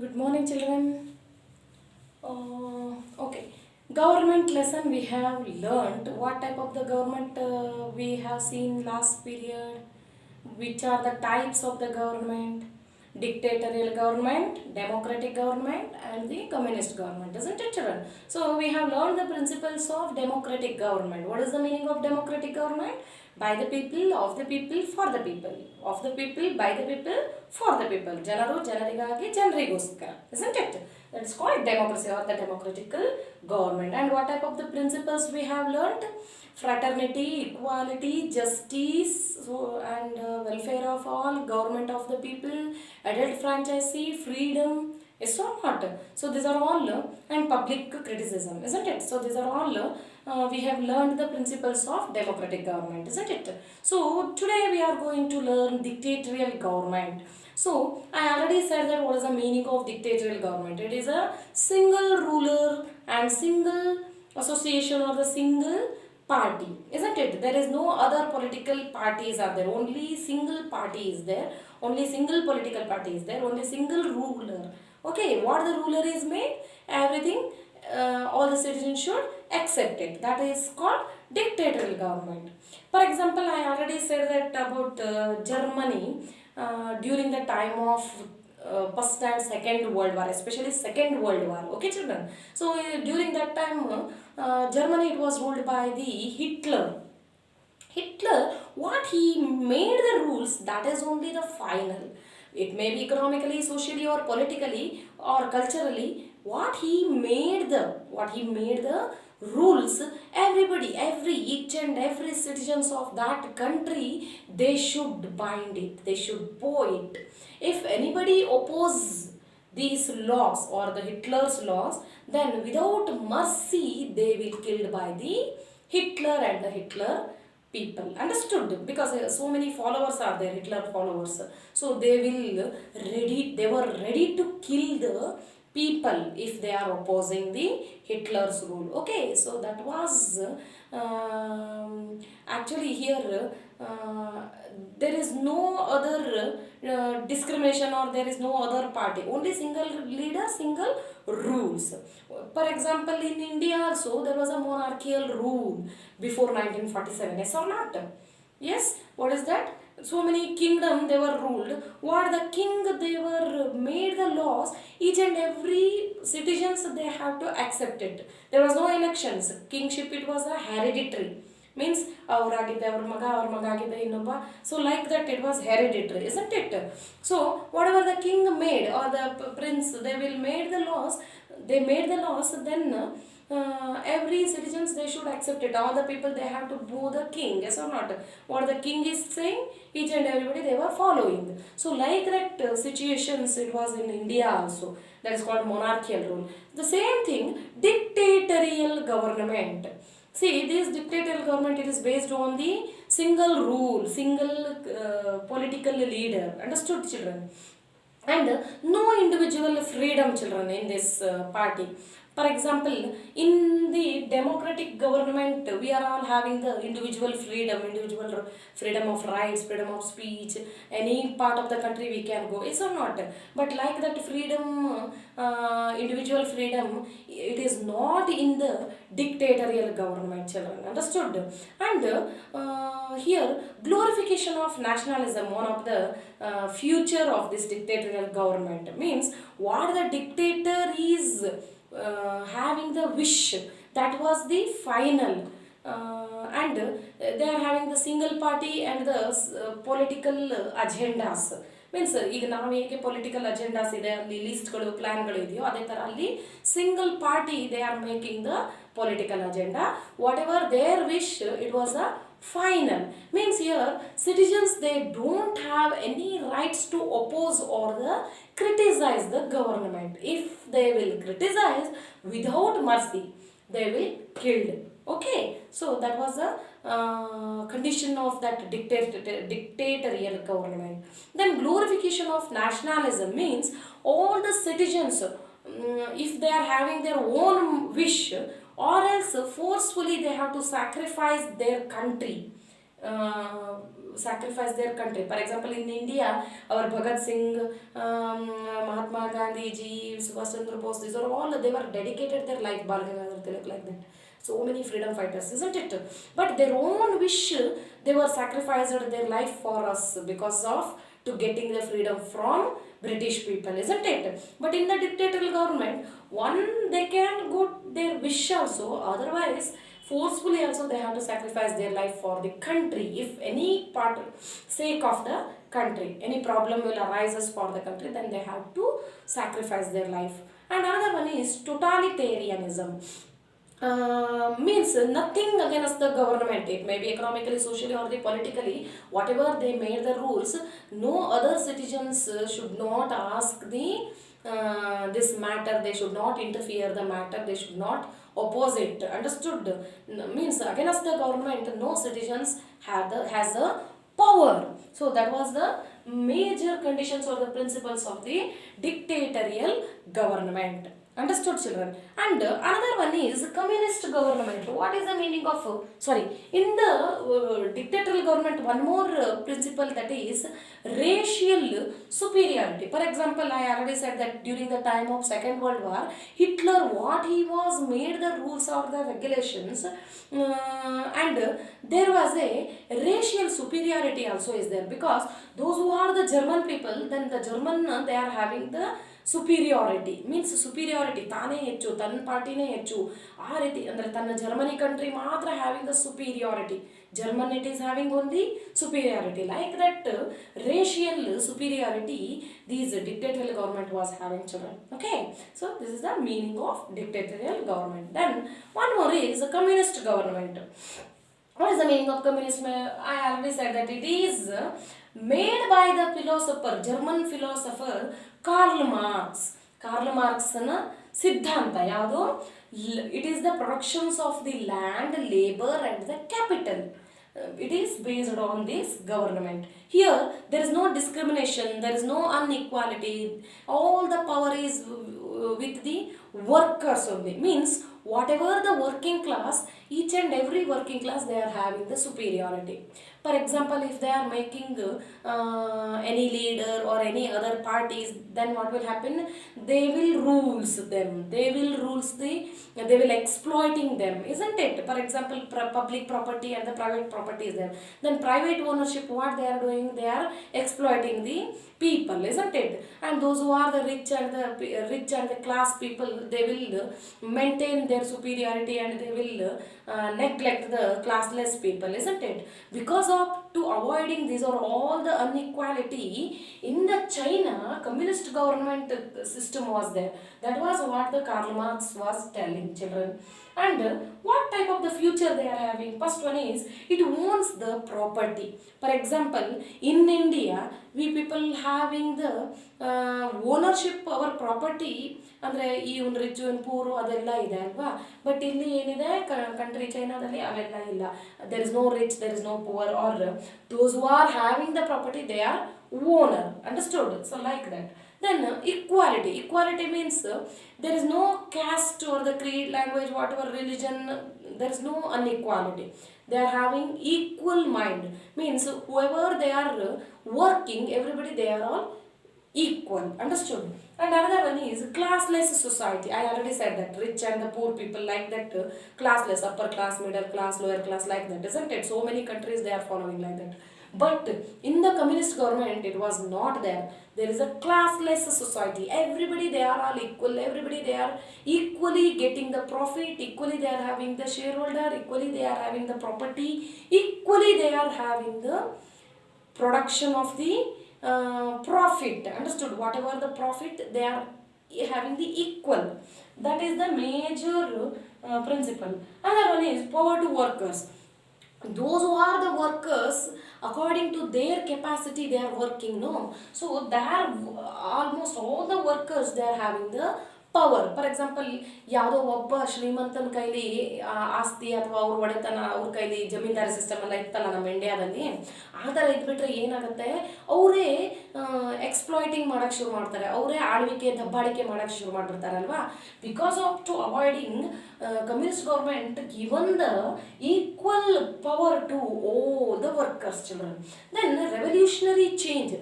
Good morning, children. Okay, government lesson we have learned. What type of the government we have seen last period? Which are the types of the government? Dictatorial government, democratic government, and the communist government, isn't it, children? So we have learned the principles of democratic government. What is the meaning of democratic government? By the people, of the people, for the people. Of the people, by the people, for the people. ಜನರು ಜನರಿಗಾಗಿ ಜನರಿಗೋಸ್ಕರ, isn't it? That is called democracy or the democratical government. And what type of the principles we have learned? Fraternity, equality, justice, and welfare of all, government of the people, adult franchisee, freedom, yes or not? So these are all and public criticism, isn't it? So these are all we have learned the principles of democratic government, isn't it? So today we are going to learn dictatorial government. So I already said that what is the meaning of dictatorial government. It is a single ruler and single association or the single party, isn't it? There is no other political parties are there, only single party is there, only single political party is there, only single ruler. Okay, what the ruler is made, everything, all the citizens should accept it. That is called dictatorial government. For example, I already said that about Germany during the time of first and second world war, especially second world war. Okay, children. So during that time, Germany, it was ruled by the Hitler. Hitler, what he made the rules, that is only the final. It may be economically, socially, or politically, or culturally. What he made the rules, everybody, each and every citizens of that country, they should bind it, they should bow it. If anybody oppose these laws or the Hitler's laws, then without mercy they will killed by the Hitler and the Hitler people. Understood? Because so many followers are there, Hitler followers. So they were ready to kill the people if they are opposing the Hitler's rule. Okay, so that was actually here there is no other discrimination or there is no other party, only single leader, single rules. For example, in India also there was a monarchical rule before 1947, yes or not? Yes, what is that? So many kingdom they were ruled. What the king they were made the laws, each and every citizens they have to accept it. There was no elections. Kingship, it was a hereditary. Means ಅವರಾಗಿದ್ದೆ ಅವ್ರ ಮಗ ಆಗಿದ್ದೆ ಇನ್ನೊಬ್ಬ. So like that it was hereditary, isn't it? So whatever the king made or the prince, they will made the laws. They made the laws, then every citizens they should accept it. All the people they have to bow the king, yes or not? What the king is saying, each and everybody they were following. So like that situations it was in India also. That is called monarchical rule. The same thing, dictatorial government. See, this dictatorial government, it is based on the single rule, single political leader. Understood, children? And no individual freedom, children, in this party. For example, in the democratic government, we are all having the individual freedom of rights, freedom of speech. Any part of the country we can go, yes or not? But like that freedom, individual freedom, it is not in the dictatorial government, children. Understood? And here, glorification of nationalism, one of the future of this dictatorial government, means what the dictator is having the wish, that was the final. And they are having the single party and the political agendas. Means ಈಗ ನಾವು ಹೇಗೆ political agendas ಇದೆ, ಅಲ್ಲಿ ಲಿಸ್ಟ್ಗಳು ಪ್ಲ್ಯಾನ್ಗಳು ಇದೆಯೋ, ಅದೇ ಥರ ಅಲ್ಲಿ single party they are making the political agenda. Whatever they wish, it was a final. Means here citizens they don't have any rights to oppose or criticize the government. If they will criticize, without mercy they will killed. Okay, so that was the condition of that dictatorial government. Then glorification of nationalism means all the citizens, if they are having their own wish, or else forcefully they have to sacrifice their country sacrifice their country. For example, in India, our Bhagat Singh, Mahatma Gandhi ji, Subhash Chandra Bose, these are all, they were dedicated their life, Bal Gangadhar Tilak, like that. So many freedom fighters, isn't it? But their own wish, they were sacrificed their life for us because of to getting the freedom from British people, isn't it? But in the dictatorial government, one, they can go their wish also, otherwise forcefully also they have to sacrifice their life for the country. If any part sake of the country, any problem will arises for the country, then they have to sacrifice their life. And another one is totalitarianism. Means nothing against the government. It may be economically, socially, or the politically, whatever they made the rules, no other citizens should not ask the this matter. They should not interfere the matter. They should not oppose it. Understood? Means against the government, no citizens have the has the power. So that was the major conditions or the principles of the dictatorial government. Understood, children? And another one is communist government. What is the meaning of, sorry, in the dictatorial government, one more principle, that is racial superiority. For example, I already said that during the time of Second World War, Hitler, what he was made the rules or the regulations, and there was a racial superiority also is there, because those who are the German people, then the German, they are having the superiority, means superiority, ತಾನೇ ಹೆಚ್ಚು, ತನ್ನ ಪಾರ್ಟಿನೇ ಹೆಚ್ಚು, ಆ ರೀತಿ ಅಂದರೆ ತನ್ನ Germany country ಮಾತ್ರ having the superiority, German it is having only superiority. Like that racial superiority these dictatorial government was having children. Okay, so this is the meaning of dictatorial government. Then one more is communist government. What is the meaning of communism? I already said that it is made by the philosopher, German philosopher Karl Marx. Karl Marxನ ಸಿದ್ಧಾಂತ ಯಾವುದು? It is the productions of the land, labor and the capital. It is based on this government. Here there is no discrimination, there is no inequality. All the power is with the workers only. Means whatever the working class, each and every working class, they are having the superiority. For example, if they are making any leader or any other parties, then what will happen? They will rules them. They will exploiting them, isn't it? For example, public property and the private property is there. Then private ownership, what they are doing? They are exploiting the people, isn't it? And those who are the rich and the class people, they will maintain their superiority and they will neglect the classless people, isn't it? Because of to avoiding these or all the inequality in the China, communist government system was there. That was what the Karl Marx was telling, children. And what type of the future they are having? First one is, it owns the property. For example, in India, we people having the ownership our property, ಅಂದರೆ ಈ ಒಂದು rich and Puru ಅದೆಲ್ಲ ಇದೆ ಅಲ್ವಾ. But ಇಲ್ಲಿ ಏನಿದೆ, country ಚೈನಾದಲ್ಲಿ ಅವೆಲ್ಲ ಇಲ್ಲ. There is no rich, there is no poor, are those who are having the property, they are owner. Understood? So like that. Then equality. Equality means there is no caste or the creed, language, whatever religion, there is no inequality. They are having equal mind. Means whoever they are working, everybody they are all equal. Understood? And another one is classless society. I already said that rich and the poor people, like that classless, upper class, middle class, lower class, like that, isn't it? So many countries they are following like that. But in the communist government, it was not there. There is a classless society. Everybody they are all equal. Everybody they are equally getting the profit. Equally they are having the shareholder. Equally they are having the property. Equally they are having the production of the profit. Understood? Whatever the profit, they are having the equal. That is the major principle. Another one is power to workers. Those who are the workers, according to their capacity they are working, no? So there almost all the workers, they are having the power. For example, ಯಾವುದೋ ಒಬ್ಬ ಶ್ರೀಮಂತನ ಕೈಲಿ ಆಸ್ತಿ ಅಥವಾ ಅವ್ರ ಒಡೆತನ, ಅವ್ರ ಕೈಲಿ zamindari system ಎಲ್ಲ ಇತ್ತಲ್ಲ ನಮ್ಮ ಇಂಡಿಯಾದಲ್ಲಿ, ಆ ಥರ ಇದ್ಬಿಟ್ರೆ ಏನಾಗುತ್ತೆ, ಅವರೇ ಎಕ್ಸ್ಪ್ಲಾಯ್ಟಿಂಗ್ ಮಾಡೋಕ್ಕೆ ಶುರು ಮಾಡ್ತಾರೆ, ಅವರೇ ಆಳ್ವಿಕೆ ದಬ್ಬಾಳಿಕೆ ಮಾಡೋಕ್ಕೆ ಶುರು ಮಾಡಿಬಿಡ್ತಾರಲ್ವಾ. Because of to avoiding, communist government given the equal power to all the workers children. Then revolutionary change,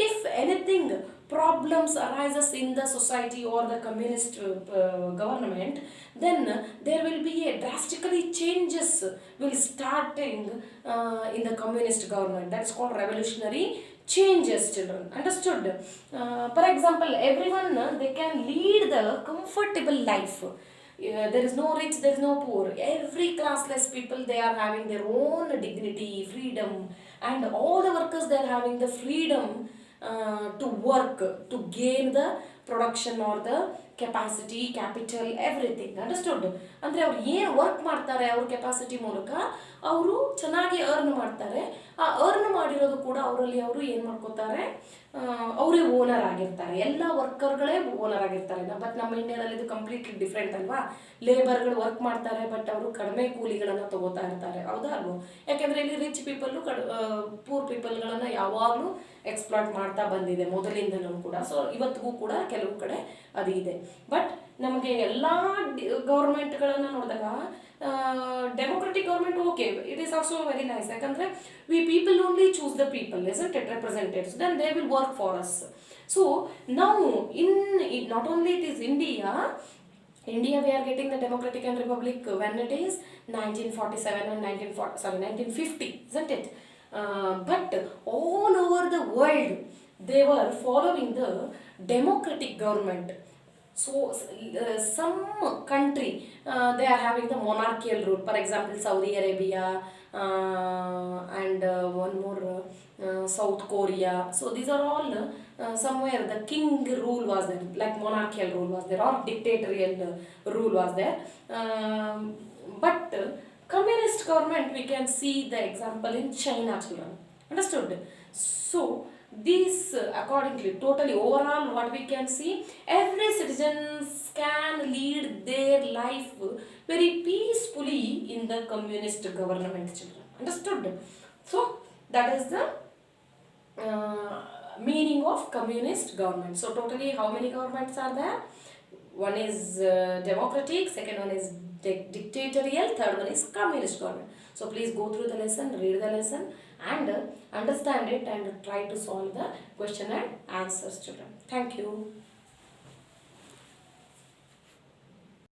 if anything problems arises in the society or the communist government, then there will be a drastically changes will starting in the communist government. That is called revolutionary changes children. Understood? For example, everyone they can lead the comfortable life. There is no rich, there is no poor. Every classless people, they are having their own dignity, freedom, and all the workers, they are having the freedom to work, to gain the production or the capacity, capital, everything. Understood? ಅಂದರೆ ಅವ್ರು ಏನು work ಮಾಡ್ತಾರೆ ಅವ್ರ capacity ಮೂಲಕ ಅವರು ಚೆನ್ನಾಗಿ earn ಮಾಡ್ತಾರೆ. ಆ ಅರ್ನ್ ಮಾಡಿರೋದು ಕೂಡ ಅವರಲ್ಲಿ ಅವರು ಏನು ಮಾಡ್ಕೋತಾರೆ, ಅವರೇ ಓನರ್ ಆಗಿರ್ತಾರೆ. ಎಲ್ಲ ವರ್ಕರ್ಗಳೇ ಓನರ್ ಆಗಿರ್ತಾರೆ. ಬಟ್ ನಮ್ಮ ಇಂಡಿಯಾದಲ್ಲಿ ಇದು ಕಂಪ್ಲೀಟ್ಲಿ ಡಿಫ್ರೆಂಟ್ ಅಲ್ವಾ. ಲೇಬರ್ಗಳು ವರ್ಕ್ ಮಾಡ್ತಾರೆ, ಬಟ್ ಅವರು ಕಡಿಮೆ ಕೂಲಿಗಳನ್ನು ತಗೋತಾ ಇರ್ತಾರೆ. ಹೌದಾ ಅಲ್ವೋ? ಯಾಕೆಂದರೆ ಇಲ್ಲಿ ರಿಚ್ ಪೀಪಲ್ಲು ಪೂರ್ ಪೀಪಲ್ಗಳನ್ನು ಯಾವಾಗಲೂ ಎಕ್ಸ್ಪ್ಲಾಯ್ಟ್ ಮಾಡ್ತಾ ಬಂದಿದೆ ಮೊದಲಿಂದನೂ ಕೂಡ. ಸೊ ಇವತ್ತಿಗೂ ಕೂಡ ಕೆಲವು ಕಡೆ ಅದು ಇದೆ. ಬಟ್ ನಮಗೆ ಎಲ್ಲ ಗೌರ್ಮೆಂಟ್ಗಳನ್ನು ನೋಡಿದಾಗ democratic government okay, it is also very nice. ಯಾಕಂದರೆ we people only choose the people, isn't it, representatives, then they will work for us. So ನಾವು not only it is India, we are getting the democratic and republic when it is 1947 and 1950, isn't it? But all over the world, they were following the democratic government. So some country, they are having the monarchical rule. For example, Saudi Arabia and one more, South Korea. So these are all somewhere the king rule was there, like monarchical rule was there, or dictatorial rule was there. But communist government, we can see the example in China children. Understood? So this accordingly, totally overall what we can see, every citizens can lead their life very peacefully in the communist government children. Understood? So that is the meaning of communist government. So totally how many governments are there? One is democratic, second one is dictatorial, third one is communist government. So please go through the lesson, read the lesson, and understand it, and try to solve the question and answers children. Thank you.